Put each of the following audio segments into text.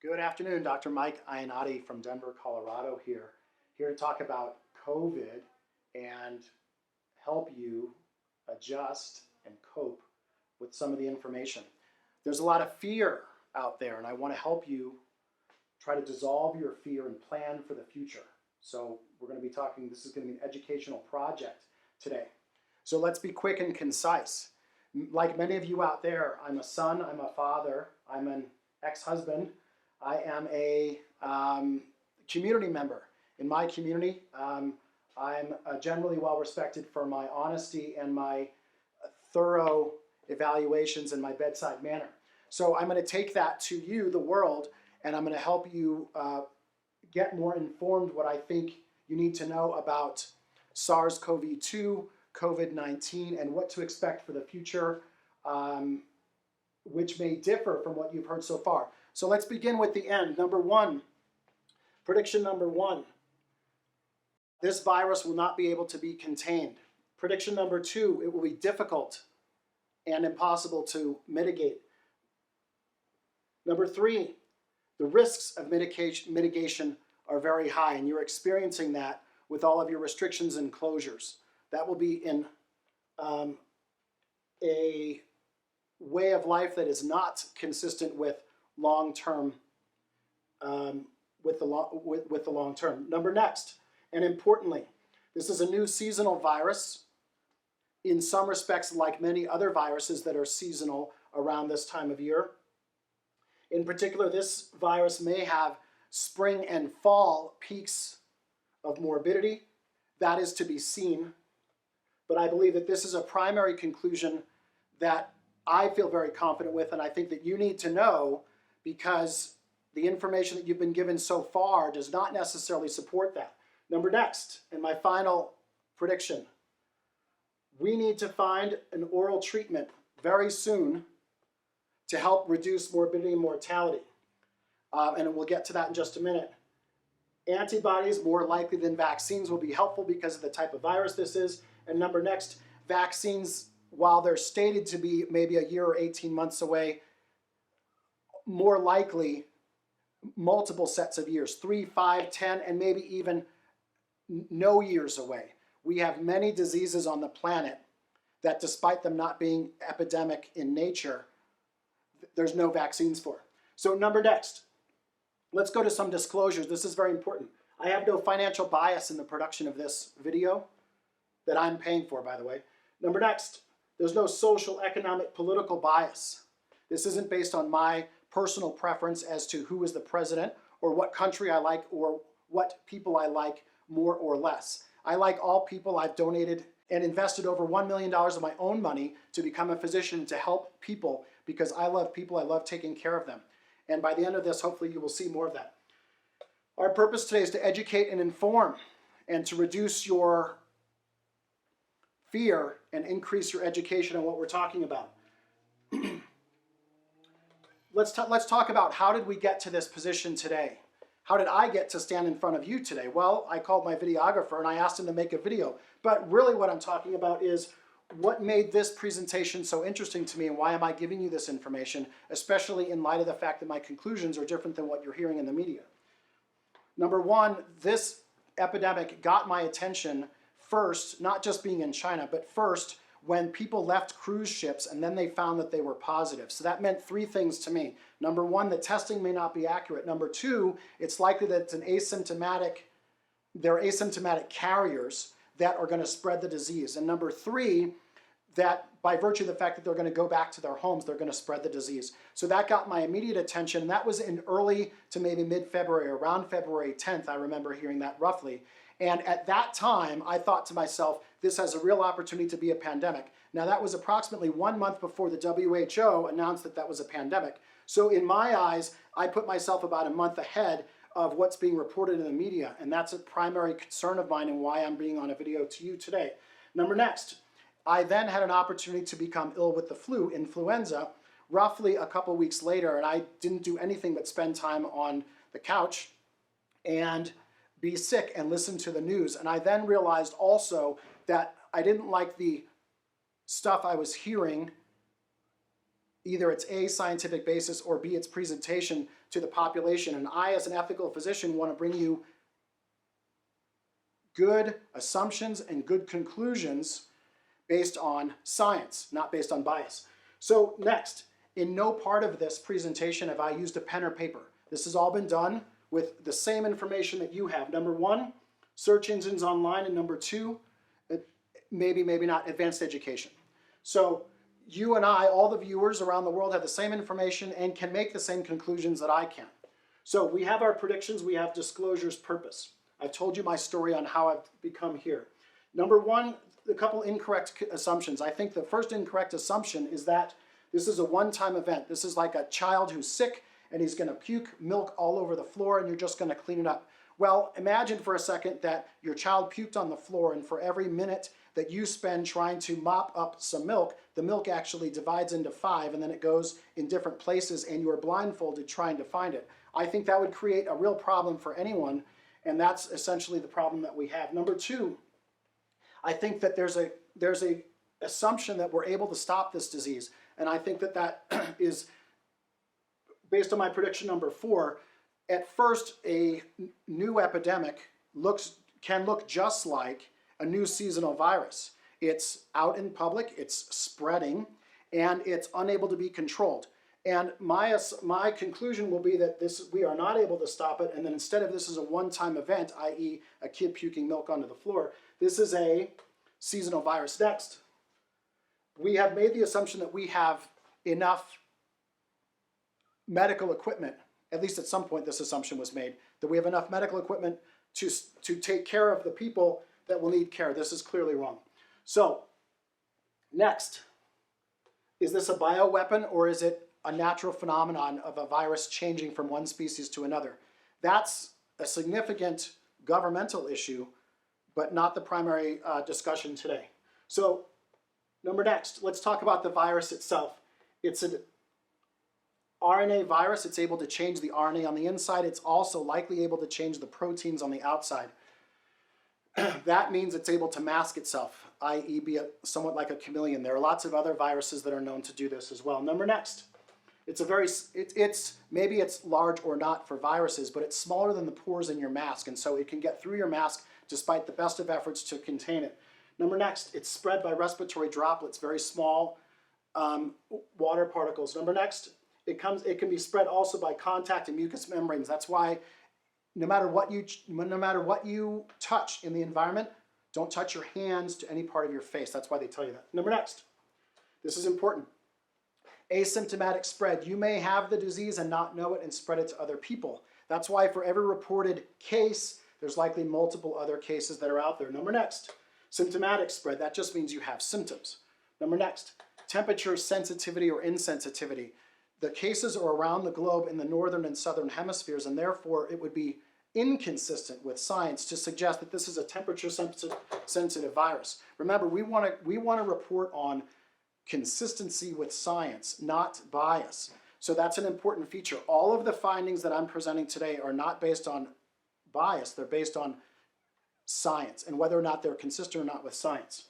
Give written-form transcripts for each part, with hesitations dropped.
Good afternoon, Dr. Mike Iannotti from Denver, Colorado here to talk about COVID and help you adjust and cope with some of the information. There's a lot of fear out there, and I want to help you try to dissolve your fear and plan for the future. So we're going to be talking, this is going to be an educational project today. So let's be quick and concise. Like many of you out there, I'm a son, I'm a father, I'm an ex-husband, I am a community member. In my community, I'm generally well respected for my honesty and my thorough evaluations and my bedside manner. So I'm going to take that to you, the world, and I'm going to help you get more informed what I think you need to know about SARS-CoV-2, COVID-19, and what to expect for the future, which may differ from what you've heard so far. So let's begin with the end. Number one, prediction number one, this virus will not be able to be contained. Prediction number two, it will be difficult and impossible to mitigate. Number three, the risks of mitigation are very high, and you're experiencing that with all of your restrictions and closures. That will be in a way of life that is not consistent with long-term, with the long term. Next, and importantly, this is a new seasonal virus. In some respects, like many other viruses that are seasonal around this time of year. In particular, this virus may have spring and fall peaks of morbidity. That is to be seen. But I believe that this is a primary conclusion that I feel very confident with, and I think that you need to know, because the information that you've been given so far does not necessarily support that. Next, and my final prediction, we need to find an oral treatment very soon to help reduce morbidity and mortality. And we'll get to that in just a minute. Antibodies, more likely than vaccines, will be helpful because of the type of virus this is. And next, vaccines, while they're stated to be maybe a year or 18 months away, more likely multiple sets of years, 3, 5, 10, and maybe even no years away. We have many diseases on the planet that, despite them not being epidemic in nature, there's no vaccines for. So next, let's go to some disclosures. This is very important. I have no financial bias in the production of this video that I'm paying for, by the way. Next, there's no social, economic, political bias. This isn't based on my personal preference as to who is the president or what country I like or what people I like more or less. I like all people. I've donated and invested over $1 million of my own money to become a physician to help people because I love people. I love taking care of them. And by the end of this, hopefully you will see more of that. Our purpose today is to educate and inform and to reduce your fear and increase your education on what we're talking about. Let's talk about how did we get to this position today? How did I get to stand in front of you today? Well, I called my videographer and I asked him to make a video. But really what I'm talking about is what made this presentation so interesting to me and why am I giving you this information, especially in light of the fact that my conclusions are different than what you're hearing in the media. Number one, this epidemic got my attention first, not just being in China, but first when people left cruise ships and then they found that they were positive. So that meant three things to me. Number one, the testing may not be accurate. Number two, it's likely that they're asymptomatic carriers that are going to spread the disease. And number three, that by virtue of the fact that they're going to go back to their homes, they're going to spread the disease. So that got my immediate attention. And that was in early to maybe mid-February, around February 10th, I remember hearing that roughly. And at that time, I thought to myself, this has a real opportunity to be a pandemic. Now, that was approximately 1 month before the WHO announced that that was a pandemic. So in my eyes, I put myself about a month ahead of what's being reported in the media. And that's a primary concern of mine and why I'm being on a video to you today. Next, I then had an opportunity to become ill with the flu, influenza, roughly a couple weeks later. And I didn't do anything but spend time on the couch and be sick and listen to the news. And I then realized also that I didn't like the stuff I was hearing either its A, scientific basis, or B, its presentation to the population. And I, as an ethical physician, want to bring you good assumptions and good conclusions based on science, not based on bias. So next, in no part of this presentation have I used a pen or paper. This has all been done with the same information that you have. Number one, search engines online, and number two, maybe not, advanced education. So you and I, all the viewers around the world, have the same information and can make the same conclusions that I can. So we have our predictions, we have disclosure's purpose. I've told you my story on how I've become here. Number one, a couple incorrect assumptions. I think the first incorrect assumption is that this is a one-time event. This is like a child who's sick and he's going to puke milk all over the floor and you're just going to clean it up. Well, imagine for a second that your child puked on the floor, and for every minute that you spend trying to mop up some milk, the milk actually divides into 5 and then it goes in different places and you are blindfolded trying to find it. I think that would create a real problem for anyone, and that's essentially the problem that we have. Number two, I think that there's a assumption that we're able to stop this disease, and I think that is based on my prediction number 4. At first, a new epidemic can look just like a new seasonal virus. It's out in public, it's spreading, and it's unable to be controlled. And my conclusion will be that we are not able to stop it, and then instead of this is a one-time event, i.e. a kid puking milk onto the floor, this is a seasonal virus. Next, we have made the assumption that we have enough medical equipment. At least at some point this assumption was made, that we have enough medical equipment to take care of the people that will need care. This is clearly wrong. So, next, is this a bioweapon or is it a natural phenomenon of a virus changing from one species to another? That's a significant governmental issue, but not the primary discussion today. So, next, let's talk about the virus itself. It's an RNA virus. It's able to change the RNA on the inside. It's also likely able to change the proteins on the outside. That means it's able to mask itself, i.e. be somewhat like a chameleon. There are lots of other viruses that are known to do this as well. Next, maybe it's large or not for viruses, but it's smaller than the pores in your mask, and so it can get through your mask despite the best of efforts to contain it. Next, it's spread by respiratory droplets, very small water particles. Next, it can be spread also by contact and mucous membranes. That's why no matter what you touch in the environment, don't touch your hands to any part of your face. That's why they tell you that. Next, this is important. Asymptomatic spread. You may have the disease and not know it and spread it to other people. That's why for every reported case, there's likely multiple other cases that are out there. Next, symptomatic spread. That just means you have symptoms. Next, temperature sensitivity or insensitivity. The cases are around the globe in the northern and southern hemispheres, and therefore it would be inconsistent with science to suggest that this is a temperature sensitive virus. Remember, we want to report on consistency with science, not bias. So that's an important feature. All of the findings that I'm presenting today are not based on bias, they're based on science and whether or not they're consistent or not with science.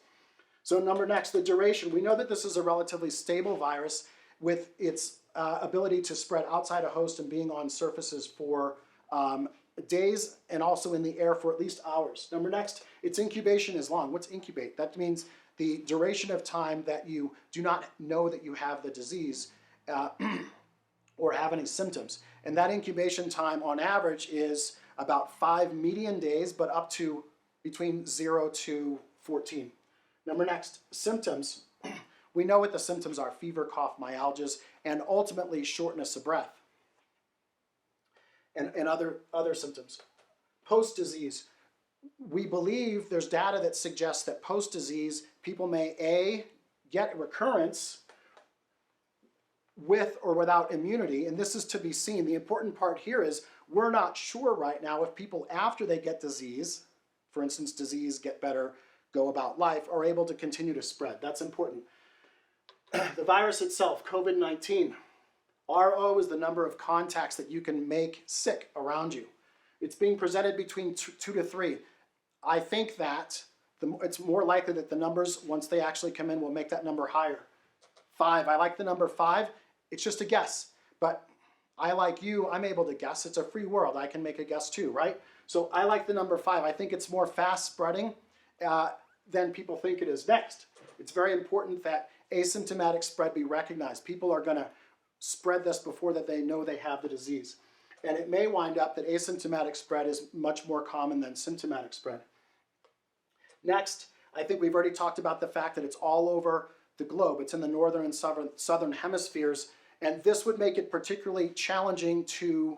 So next, the duration. We know that this is a relatively stable virus with its ability to spread outside a host and being on surfaces for days and also in the air for at least hours. Next, its incubation is long. What's incubate? That means the duration of time that you do not know that you have the disease or have any symptoms. And that incubation time on average is about 5 median days, but up to between 0 to 14. Next, symptoms. We know what the symptoms are: fever, cough, myalgias, and ultimately shortness of breath and other symptoms. Post-disease. We believe there's data that suggests that post-disease, people may A, get recurrence with or without immunity, and this is to be seen. The important part here is we're not sure right now if people after they get disease, for instance, disease, get better, go about life, are able to continue to spread. That's important. The virus itself, COVID-19, RO is the number of contacts that you can make sick around you. It's being presented between 2 to 3. I think that it's more likely that the numbers, once they actually come in, will make that number higher. 5, I like the number 5. It's just a guess, but I, like you, I'm able to guess. It's a free world. I can make a guess too, right? So I like the number 5. I think it's more fast spreading than people think it is. Next, it's very important that asymptomatic spread be recognized. People are going to spread this before that they know they have the disease. And it may wind up that asymptomatic spread is much more common than symptomatic spread. Next, I think we've already talked about the fact that it's all over the globe. It's in the northern and southern hemispheres, and this would make it particularly challenging to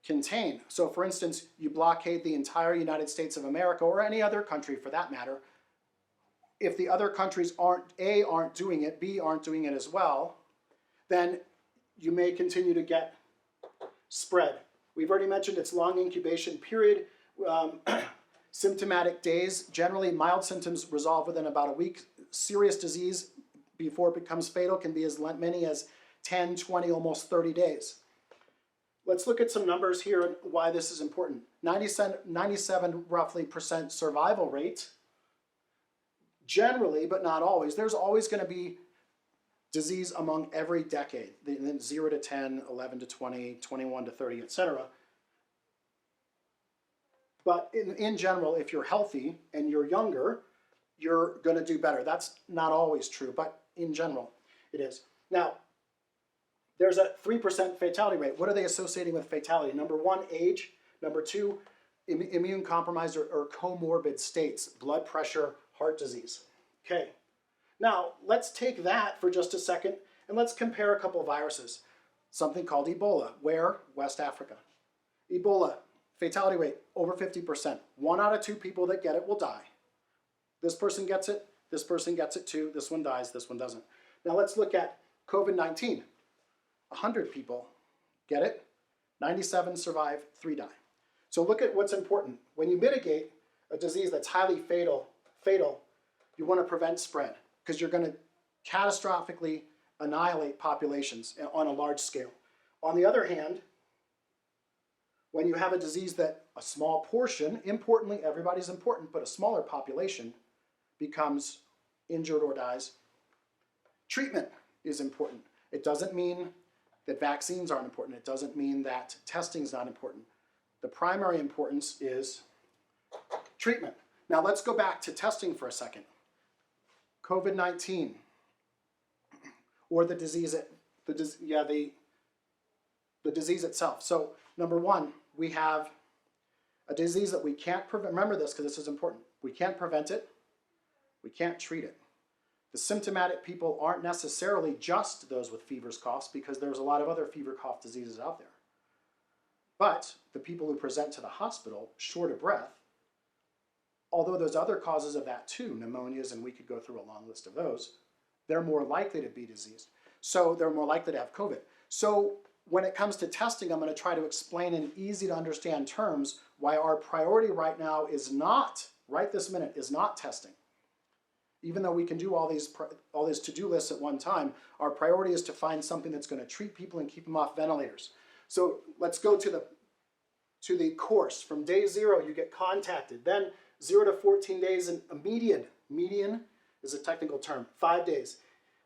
contain. So for instance, you blockade the entire United States of America, or any other country for that matter. If the other countries aren't doing it, B, aren't doing it as well, then you may continue to get spread. We've already mentioned its long incubation period. Symptomatic days, generally mild symptoms resolve within about a week. Serious disease before it becomes fatal can be as many as 10, 20, almost 30 days. Let's look at some numbers here and why this is important. 97 roughly % survival rate. Generally, but not always, there's always going to be disease among every decade, 0 to 10, 11 to 20, 21 to 30, etc. But in general, if you're healthy and you're younger, you're going to do better. That's not always true, but in general, it is. Now, there's a 3% fatality rate. What are they associating with fatality? Number 1, age. Number 2, immune compromised or comorbid states, blood pressure, heart disease. Okay. Now, let's take that for just a second and let's compare a couple of viruses. Something called Ebola, where? West Africa. Ebola, fatality rate, over 50%. 1 out of 2 people that get it will die. This person gets it, this person gets it too, this one dies, this one doesn't. Now let's look at COVID-19. 100 people get it, 97 survive, 3 die. So look at what's important. When you mitigate a disease that's highly fatal, you want to prevent spread because you're going to catastrophically annihilate populations on a large scale. On the other hand, when you have a disease that a small portion, importantly, everybody's important, but a smaller population becomes injured or dies, treatment is important. It doesn't mean that vaccines aren't important. It doesn't mean that testing is not important. The primary importance is treatment. Now let's go back to testing for a second. COVID-19, or the disease itself. So number 1, we have a disease that we can't prevent. Remember this because this is important. We can't prevent it. We can't treat it. The symptomatic people aren't necessarily just those with fevers, coughs, because there's a lot of other fever, cough diseases out there. But the people who present to the hospital short of breath, although there's other causes of that too, pneumonias, and we could go through a long list of those, they're more likely to be diseased. So they're more likely to have COVID. So when it comes to testing, I'm going to try to explain in easy to understand terms why our priority right now is not, right this minute, is not testing. Even though we can do all these to-do lists at one time, our priority is to find something that's going to treat people and keep them off ventilators. So let's go to the course. From day 0, you get contacted. Then 0 to 14 days, and a median. Median is a technical term. 5 days.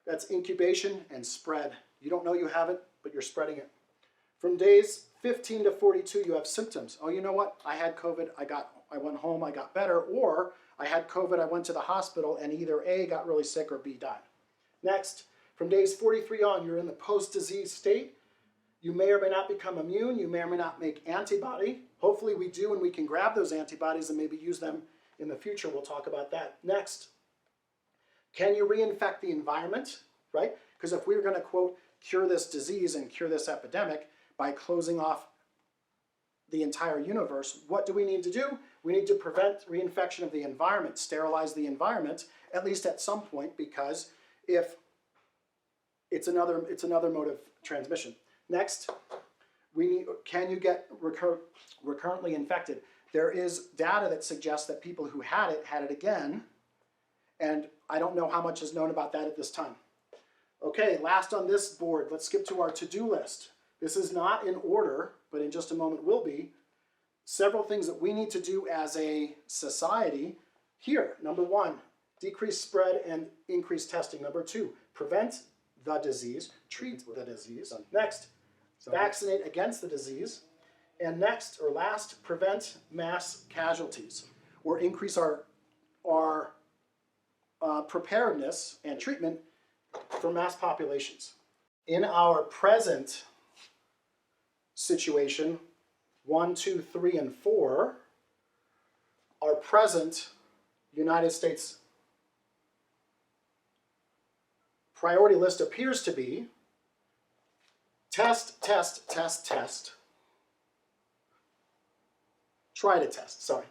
That's incubation and spread. You don't know you have it, but you're spreading it. From days 15 to 42, you have symptoms. Oh, you know what? I had COVID. I went home. I got better. Or I had COVID. I went to the hospital, and either A, got really sick, or B, died. Next, from days 43 on, you're in the post-disease state. You may or may not become immune. You may or may not make antibody. Hopefully we do, and we can grab those antibodies and maybe use them in the future. We'll talk about that. Next, can you reinfect the environment, right? Because if we were going to, quote, cure this disease and cure this epidemic by closing off the entire universe, what do we need to do? We need to prevent reinfection of the environment, sterilize the environment, at least at some point, because if it's another mode of transmission. Next, can you get recurrently infected? There is data that suggests that people who had it again, and I don't know how much is known about that at this time. Okay, last on this board, let's skip to our to-do list. This is not in order, but in just a moment will be. Several things that we need to do as a society here. Number 1, decrease spread and increase testing. Number 2, prevent the disease, treat the disease. Next, vaccinate against the disease. And next, or last, prevent mass casualties, or increase our preparedness and treatment for mass populations. In our present situation, 1, 2, 3, and 4, our present United States priority list appears to be test, test, test, test. Try to test, sorry.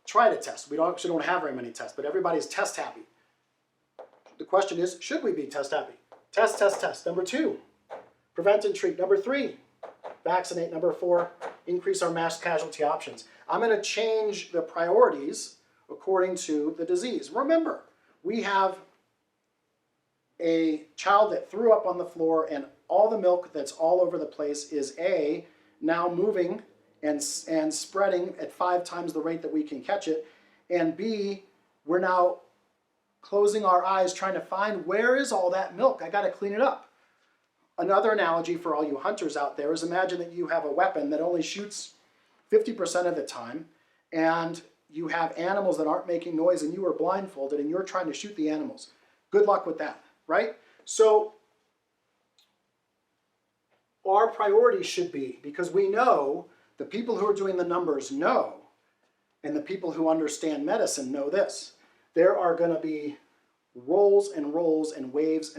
Try to test. We actually don't have very many tests, but everybody's test happy. The question is, should we be test happy? Test, test, test. Number 2, prevent and treat. Number 3, vaccinate. Number 4, increase our mass casualty options. I'm going to change the priorities according to the disease. Remember, we have a child that threw up on the floor and all the milk that's all over the place is A, now moving and spreading at 5 times the rate that we can catch it, and B, we're now closing our eyes trying to find where is all that milk? I got to clean it up. Another analogy for all you hunters out there is imagine that you have a weapon that only shoots 50% of the time, and you have animals that aren't making noise and you are blindfolded and you're trying to shoot the animals. Good luck with that, right? So our priority should be, because we know the people who are doing the numbers know, and the people who understand medicine know this. There are going to be rolls and rolls and waves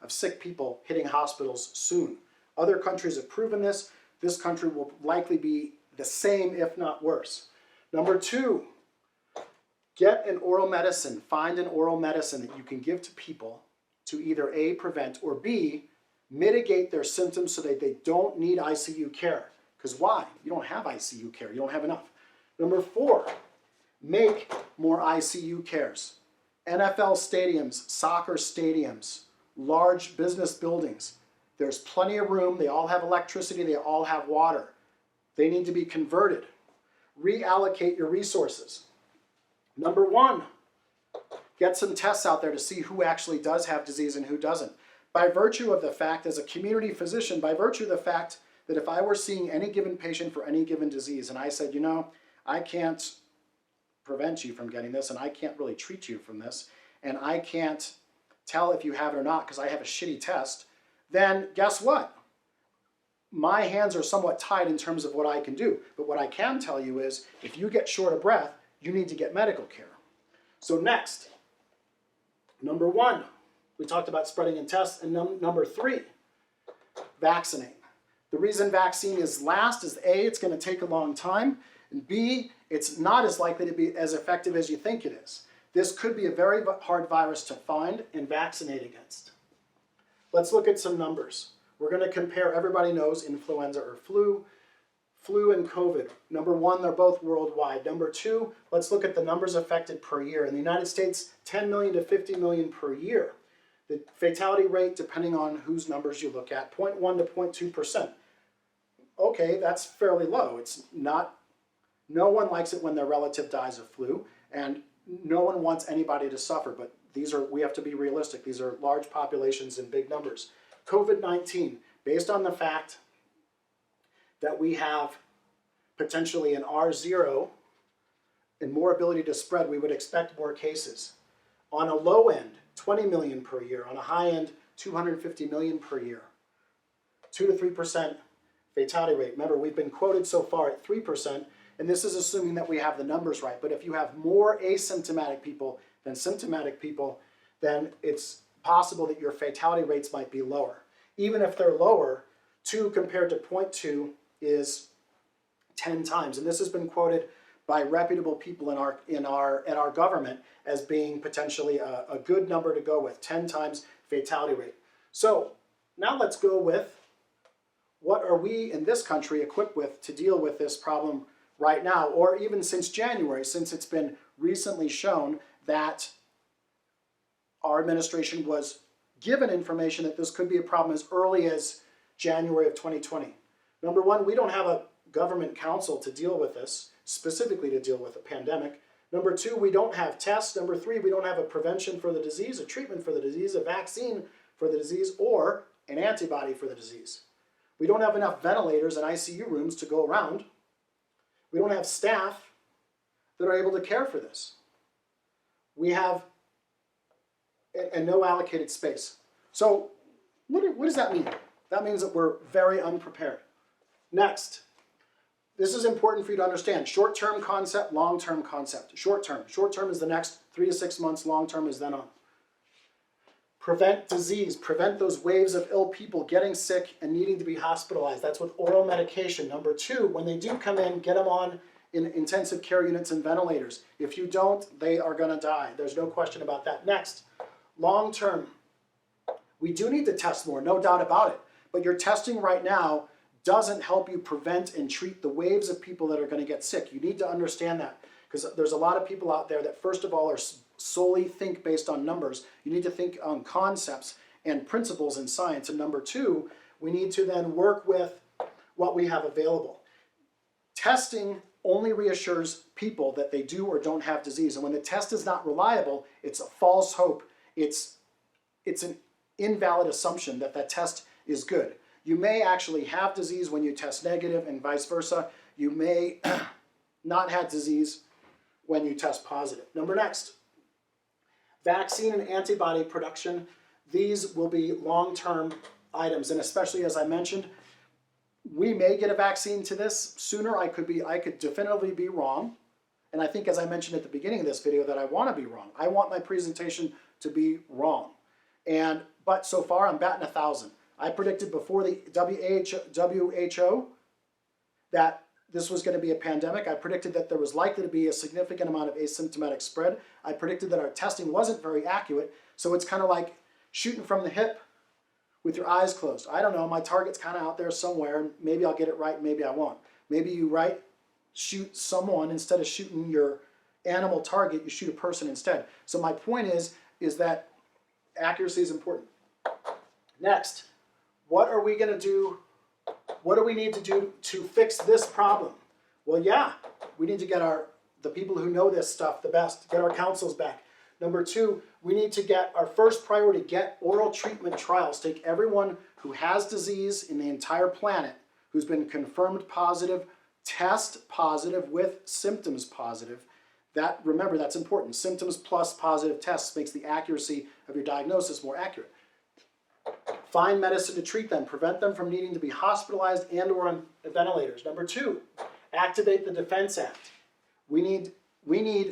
of sick people hitting hospitals soon. Other countries have proven this. This country will likely be the same, if not worse. Number 2, get an oral medicine. Find an oral medicine that you can give to people to either A, prevent, or B, mitigate their symptoms so that they don't need ICU care. Because why? You don't have ICU care. You don't have enough. Number 4, make more ICU cares. NFL stadiums, soccer stadiums, large business buildings. There's plenty of room. They all have electricity. They all have water. They need to be converted. Reallocate your resources. Number 1, get some tests out there to see who actually does have disease and who doesn't. By virtue of the fact, as a community physician, by virtue of the fact that if I were seeing any given patient for any given disease and I said, you know, I can't prevent you from getting this and I can't really treat you from this and I can't tell if you have it or not because I have a shitty test, then guess what? My hands are somewhat tied in terms of what I can do. But what I can tell you is if you get short of breath, you need to get medical care. So next, number 1, we talked about spreading and tests, and number 3, vaccinate. The reason vaccine is last is A, it's going to take a long time, and B, it's not as likely to be as effective as you think it is. This could be a very hard virus to find and vaccinate against. Let's look at some numbers. We're going to compare, everybody knows influenza or flu and COVID. Number 1, they're both worldwide. Number 2, let's look at the numbers affected per year. In the United States, 10 million to 50 million per year. The fatality rate, depending on whose numbers you look at, 0.1 to 0.2%. Okay, that's fairly low. It's not, no one likes it when their relative dies of flu, and no one wants anybody to suffer, but we have to be realistic. These are large populations and big numbers. COVID-19, based on the fact that we have potentially an R0 and more ability to spread, we would expect more cases. On a low end, 20 million per year. On a high end, 250 million per year. 2 to 3% fatality rate. Remember, we've been quoted so far at 3%, and this is assuming that we have the numbers right. But if you have more asymptomatic people than symptomatic people, then it's possible that your fatality rates might be lower. Even if they're lower, 2 compared to 0.2 is 10 times. And this has been quoted by reputable people in our government as being potentially a good number to go with, 10 times fatality rate. So now let's go with what are we in this country equipped with to deal with this problem right now, or even since January, since it's been recently shown that our administration was given information that this could be a problem as early as January of 2020. Number 1, we don't have a government council to deal with this, specifically to deal with a pandemic. Number 2, we don't have tests. Number 3, we don't have a prevention for the disease, a treatment for the disease, a vaccine for the disease, or an antibody for the disease. We don't have enough ventilators and ICU rooms to go around. We don't have staff that are able to care for this. We have and no allocated space. So what does that mean? That means that we're very unprepared. Next, this is important for you to understand. Short-term concept, long-term concept. Short-term. Short-term is the next 3 to 6 months. Long-term is then on. Prevent disease. Prevent those waves of ill people getting sick and needing to be hospitalized. That's with oral medication. Number 2, when they do come in, get them on in intensive care units and ventilators. If you don't, they are going to die. There's no question about that. Next, long-term. We do need to test more, no doubt about it. But your testing right now doesn't help you prevent and treat the waves of people that are going to get sick. You need to understand that, because there's a lot of people out there that, first of all, are solely think based on numbers. You need to think on concepts and principles in science. And number 2, we need to then work with what we have available. Testing only reassures people that they do or don't have disease. And when the test is not reliable, it's a false hope. It's an invalid assumption that that test is good. You may actually have disease when you test negative and vice versa. You may not have disease when you test positive. Next, vaccine and antibody production. These will be long-term items, and especially as I mentioned, we may get a vaccine to this sooner. I could definitively be wrong. And I think, as I mentioned at the beginning of this video, that I want to be wrong. I want my presentation to be wrong. But so far, I'm batting 1,000. I predicted before the WHO that this was going to be a pandemic. I predicted that there was likely to be a significant amount of asymptomatic spread. I predicted that our testing wasn't very accurate. So it's kind of like shooting from the hip with your eyes closed. I don't know, my target's kind of out there somewhere. Maybe I'll get it right, maybe I won't. Maybe you shoot someone instead of shooting your animal target, you shoot a person instead. So my point is that accuracy is important. Next, what are we going to do? What do we need to do to fix this problem? Well, yeah, we need to get the people who know this stuff the best, get our councils back. Number 2, we need to get our first priority, get oral treatment trials. Take everyone who has disease in the entire planet, who's been confirmed positive, test positive with symptoms positive. Remember, that's important. Symptoms plus positive tests makes the accuracy of your diagnosis more accurate. Find medicine to treat them, prevent them from needing to be hospitalized and or on ventilators. Number 2, activate the Defense Act. We need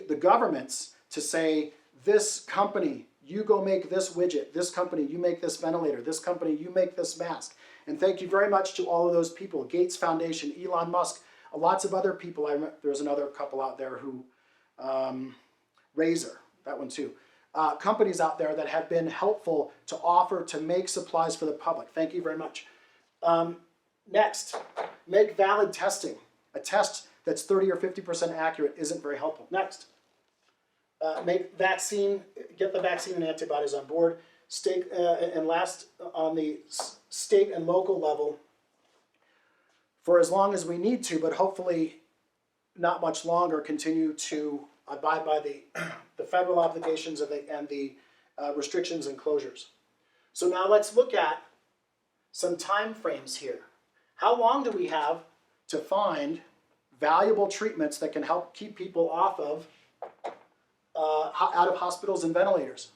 the governments to say, this company, you go make this widget. This company, you make this ventilator. This company, you make this mask. And thank you very much to all of those people. Gates Foundation, Elon Musk, lots of other people. There's another couple out there who, Razer, that one too. Companies out there that have been helpful to offer to make supplies for the public. Thank you very much. Next, make valid testing. A test that's 30 or 50% accurate isn't very helpful. Next, get the vaccine and antibodies on board. And last, on the state and local level, for as long as we need to, but hopefully not much longer, continue to abide by the federal obligations and the restrictions and closures. So now let's look at some time frames here. How long do we have to find valuable treatments that can help keep people off of out of hospitals and ventilators?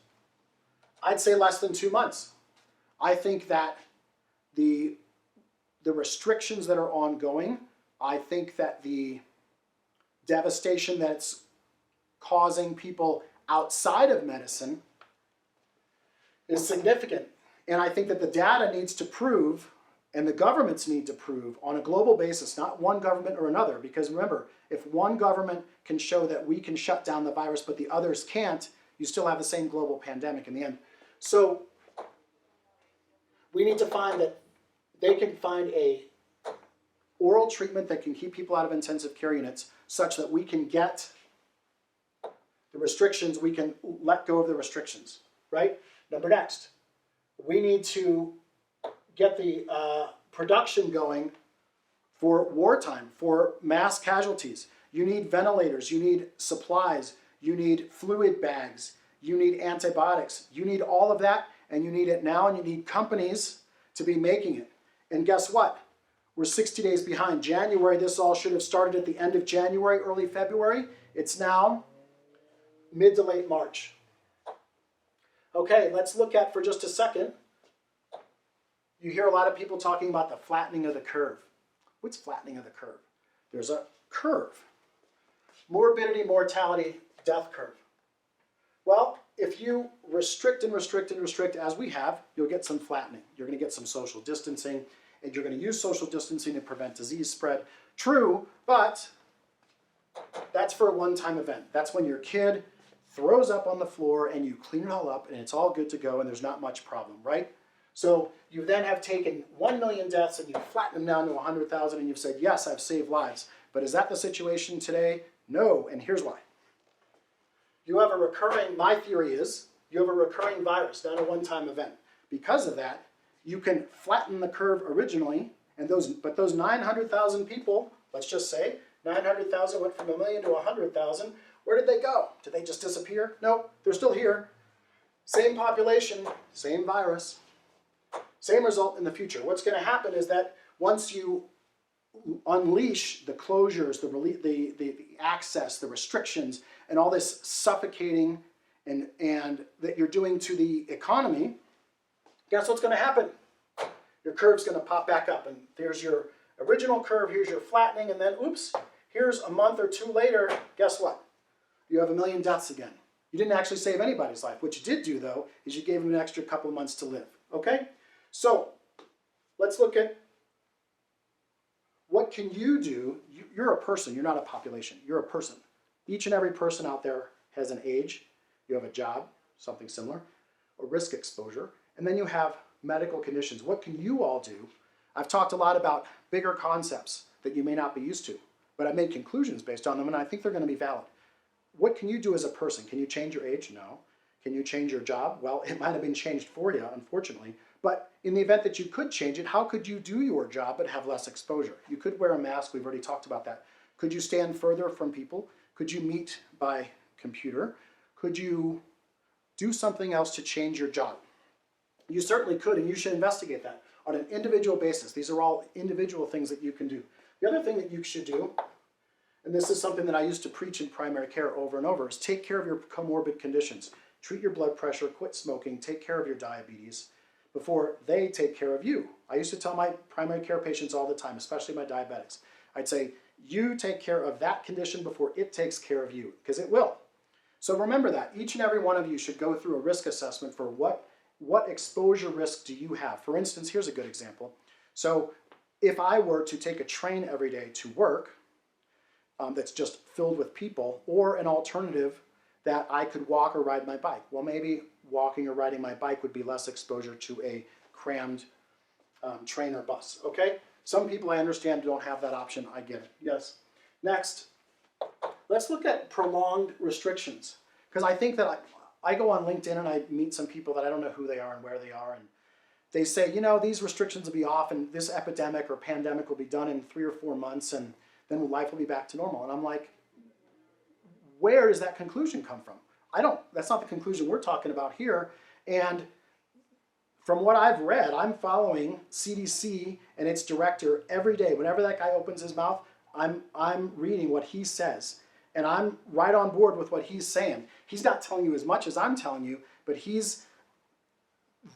I'd say less than 2 months. I think that the restrictions that are ongoing, I think that the devastation that's causing people outside of medicine is significant. And I think that the data needs to prove, and the governments need to prove on a global basis, not one government or another, because remember, if one government can show that we can shut down the virus but the others can't, you still have the same global pandemic in the end. So we need to find that they can find a oral treatment that can keep people out of intensive care units such that we can get the restrictions, we can let go of the restrictions, right? Next, we need to get the production going for wartime, for mass casualties. You need ventilators, you need supplies, you need fluid bags, you need antibiotics, you need all of that, and you need it now, and you need companies to be making it. And guess what? We're 60 days behind. January, this all should have started at the end of January, early February. It's now mid to late March. Okay, let's look at, for just a second, you hear a lot of people talking about the flattening of the curve. What's flattening of the curve? There's a curve. Morbidity, mortality, death curve. Well, if you restrict and restrict and restrict as we have, you'll get some flattening. You're going to get some social distancing, and you're going to use social distancing to prevent disease spread. True, but that's for a one-time event. That's when your kid throws up on the floor and you clean it all up and it's all good to go and there's not much problem, right? So you then have taken 1 million deaths and you've flattened them down to 100,000 and you've said, yes, I've saved lives. But is that the situation today? No, and here's why. You have a recurring, my theory is, you have a recurring virus, not a one-time event. Because of that, you can flatten the curve originally, and but those 900,000 people, let's just say, 900,000 went from 1 million to 100,000. Where did they go? Did they just disappear? No, they're still here. Same population, same virus, same result in the future. What's going to happen is that once you unleash the closures, the access, the restrictions, and all this suffocating and that you're doing to the economy, guess what's going to happen? Your curve's going to pop back up, and there's your original curve, here's your flattening, and then, oops, here's a month or two later, guess what? You have 1 million deaths again. You didn't actually save anybody's life. What you did do, though, is you gave them an extra couple of months to live, okay? So, let's look at what can you do. You're a person, you're not a population, you're a person. Each and every person out there has an age, you have a job, something similar, a risk exposure, and then you have medical conditions. What can you all do? I've talked a lot about bigger concepts that you may not be used to, but I've made conclusions based on them, and I think they're going to be valid. What can you do as a person? Can you change your age? No. Can you change your job? Well, it might have been changed for you, unfortunately. But in the event that you could change it, how could you do your job but have less exposure? You could wear a mask. We've already talked about that. Could you stand further from people? Could you meet by computer? Could you do something else to change your job? You certainly could, and you should investigate that on an individual basis. These are all individual things that you can do. The other thing that you should do, and this is something that I used to preach in primary care over and over, is take care of your comorbid conditions. Treat your blood pressure, quit smoking, take care of your diabetes before they take care of you. I used to tell my primary care patients all the time, especially my diabetics, I'd say, you take care of that condition before it takes care of you, because it will. So remember that. Each and every one of you should go through a risk assessment for what exposure risk do you have. For instance, here's a good example. So if I were to take a train every day to work, that's just filled with people, or an alternative that I could walk or ride my bike. Well, maybe walking or riding my bike would be less exposure to a crammed train or bus, okay? Some people, I understand, don't have that option. I get it, yes. Next, let's look at prolonged restrictions, because I think that I go on LinkedIn and I meet some people that I don't know who they are and where they are, and they say, you know, these restrictions will be off and this epidemic or pandemic will be done in 3 or 4 months and then life will be back to normal. And I'm like, where does that conclusion come from? That's not the conclusion we're talking about here. And from what I've read, I'm following CDC and its director every day. Whenever that guy opens his mouth, I'm reading what he says. And I'm right on board with what he's saying. He's not telling you as much as I'm telling you, but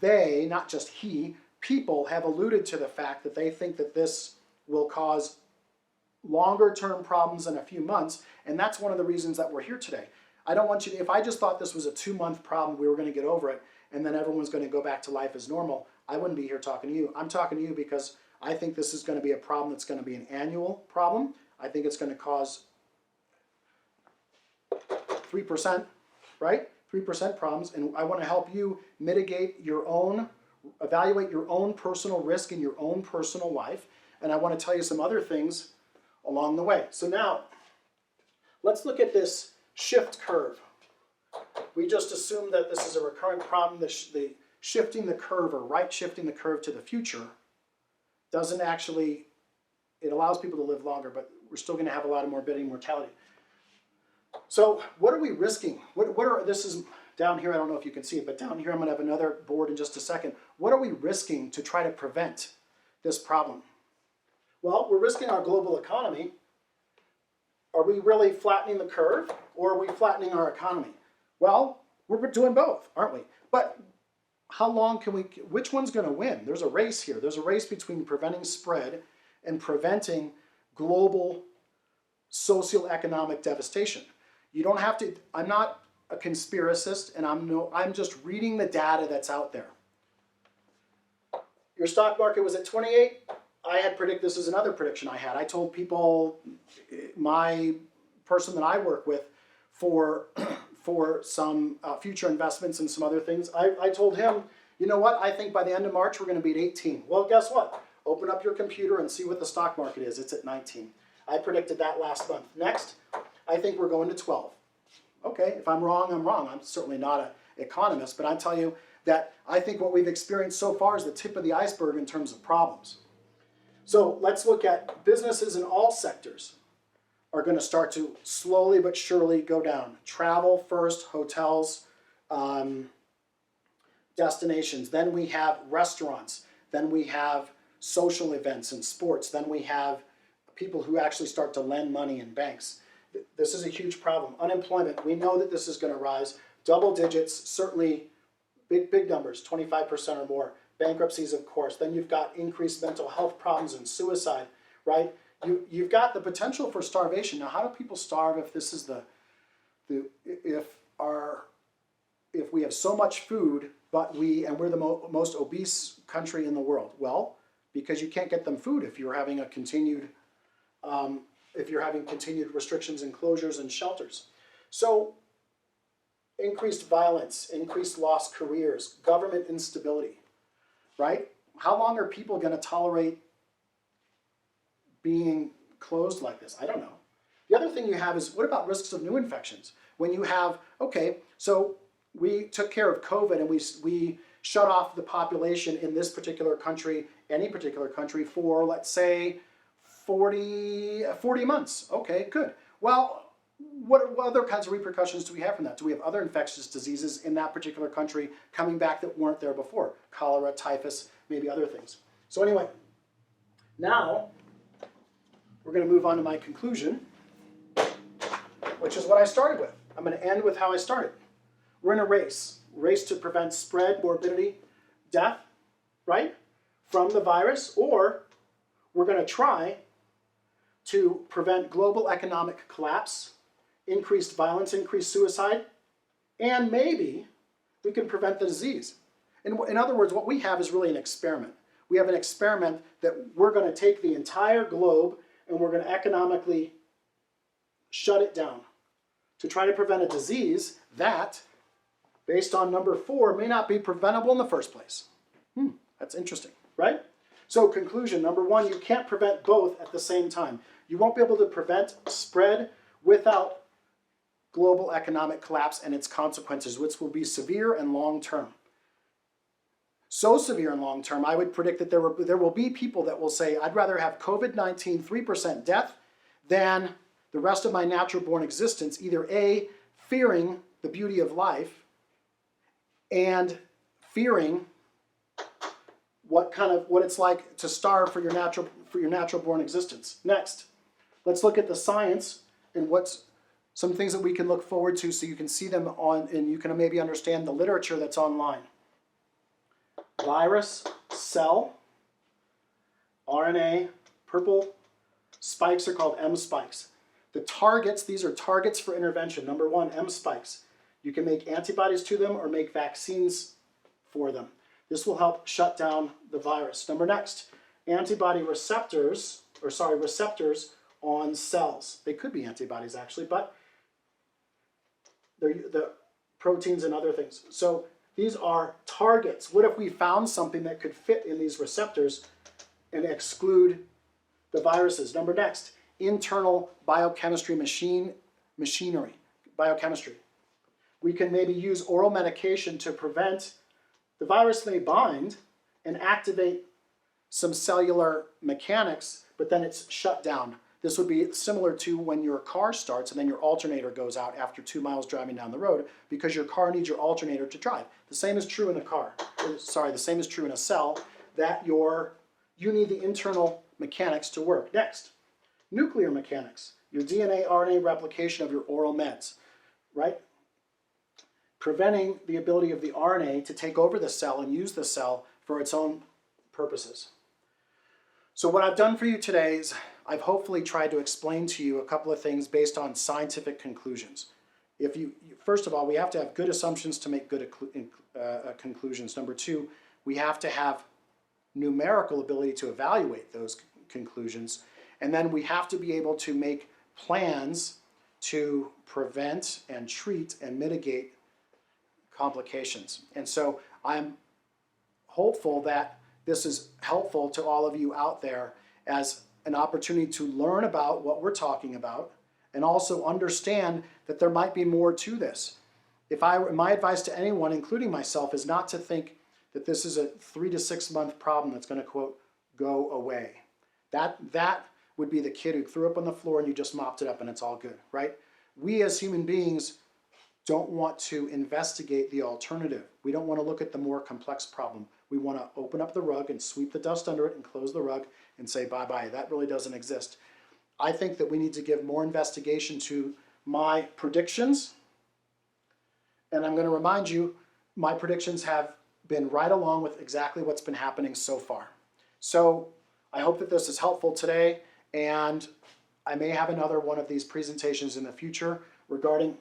they, not just he, people have alluded to the fact that they think that this will cause longer term problems in a few months, and that's one of the reasons that we're here today. I don't want you to, if I just thought this was a 2-month problem, we were going to get over it, and then everyone's going to go back to life as normal, I wouldn't be here talking to you. I'm talking to you because I think this is going to be a problem that's going to be an annual problem. I think it's going to cause 3%, right? 3% problems, and I want to help you mitigate your own, evaluate your own personal risk in your own personal life, and I want to tell you some other things along the way. So now, let's look at this shift curve. We just assumed that this is a recurrent problem. The shifting the curve, or right shifting the curve to the future, doesn't actually, it allows people to live longer, but we're still going to have a lot of morbidity and mortality. So what are we risking? This is down here, I don't know if you can see it, but down here I'm going to have another board in just a second. What are we risking to try to prevent this problem? Well, we're risking our global economy. Are we really flattening the curve, or are we flattening our economy? Well, we're doing both, aren't we? But how long can we, which one's going to win? There's a race here. There's a race between preventing spread and preventing global socioeconomic devastation. You don't have to, I'm not a conspiracist, and I'm just reading the data that's out there. Your stock market was at 28. I had this is another prediction I had. I told people, my person that I work with for some future investments and some other things, I told him, you know what, I think by the end of March we're going to be at 18. Well, guess what? Open up your computer and see what the stock market is. It's at 19. I predicted that last month. Next, I think we're going to 12. Okay, if I'm wrong, I'm wrong. I'm certainly not an economist, but I tell you that I think what we've experienced so far is the tip of the iceberg in terms of problems. So let's look at businesses in all sectors are going to start to slowly but surely go down. Travel first, hotels, destinations. Then we have restaurants. Then we have social events and sports. Then we have people who actually start to lend money in banks. This is a huge problem. Unemployment, we know that this is going to rise. Double digits, certainly big numbers, 25% or more. Bankruptcies, of course. Then you've got increased mental health problems and suicide, right? You've got the potential for starvation. Now, how do people starve if this is if we have so much food, but we're the most obese country in the world? Well, because you can't get them food if you're having continued restrictions and closures and shelters. So increased violence, increased lost careers, government instability, right? How long are people going to tolerate being closed like this? I don't know. The other thing you have is, what about risks of new infections? When you have, okay, so we took care of COVID and we shut off the population in this particular country, any particular country, for, let's say, 40 months. Okay, good. Well, what other kinds of repercussions do we have from that? Do we have other infectious diseases in that particular country coming back that weren't there before? Cholera, typhus, maybe other things. So anyway, now we're going to move on to my conclusion, which is what I started with. I'm going to end with how I started. We're in a race to prevent spread, morbidity, death, right, from the virus, or we're going to try to prevent global economic collapse, increased violence, increased suicide, and maybe we can prevent the disease. In other words, what we have is really an experiment. We have an experiment that we're going to take the entire globe and we're going to economically shut it down to try to prevent a disease that, based on number 4, may not be preventable in the first place. That's interesting, right? So conclusion, number 1, you can't prevent both at the same time. You won't be able to prevent spread without global economic collapse and its consequences, which will be severe and long-term. So severe and long-term, I would predict that there will be people that will say, I'd rather have COVID-19 3% death than the rest of my natural-born existence, either A, fearing the beauty of life, and fearing what it's like to starve for your natural-born existence. Next, let's look at the science and what's some things that we can look forward to so you can see them and you can maybe understand the literature that's online. Virus, cell, RNA, purple spikes are called M spikes. The targets, these are targets for intervention. Number 1, M spikes. You can make antibodies to them or make vaccines for them. This will help shut down the virus. Next, antibody receptors on cells. They could be antibodies actually, but they're the proteins and other things. So these are targets. What if we found something that could fit in these receptors and exclude the viruses? Next, internal biochemistry machinery, biochemistry. We can maybe use oral medication to prevent the virus may bind and activate some cellular mechanics, but then it's shut down. This would be similar to when your car starts and then your alternator goes out after 2 miles driving down the road because your car needs your alternator to drive. The same is true in a car. The same is true in a cell, that you need the internal mechanics to work. Next, nuclear mechanics, your DNA, RNA replication of your oral meds, right? Preventing the ability of the RNA to take over the cell and use the cell for its own purposes. So what I've done for you today is I've hopefully tried to explain to you a couple of things based on scientific conclusions. First of all, we have to have good assumptions to make good conclusions. Number two, we have to have numerical ability to evaluate those conclusions. And then we have to be able to make plans to prevent and treat and mitigate complications. And so I'm hopeful that this is helpful to all of you out there as an opportunity to learn about what we're talking about and also understand that there might be more to this. My advice to anyone, including myself, is not to think that this is a 3 to 6 month problem that's going to, quote, go away. That would be the kid who threw up on the floor and you just mopped it up and it's all good, right? We as human beings don't want to investigate the alternative. We don't want to look at the more complex problem. We want to open up the rug and sweep the dust under it and close the rug and say bye-bye. That really doesn't exist. I think that we need to give more investigation to my predictions. And I'm going to remind you, my predictions have been right along with exactly what's been happening so far. So I hope that this is helpful today, and I may have another one of these presentations in the future regarding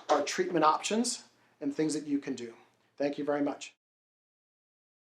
our treatment options and things that you can do. Thank you very much.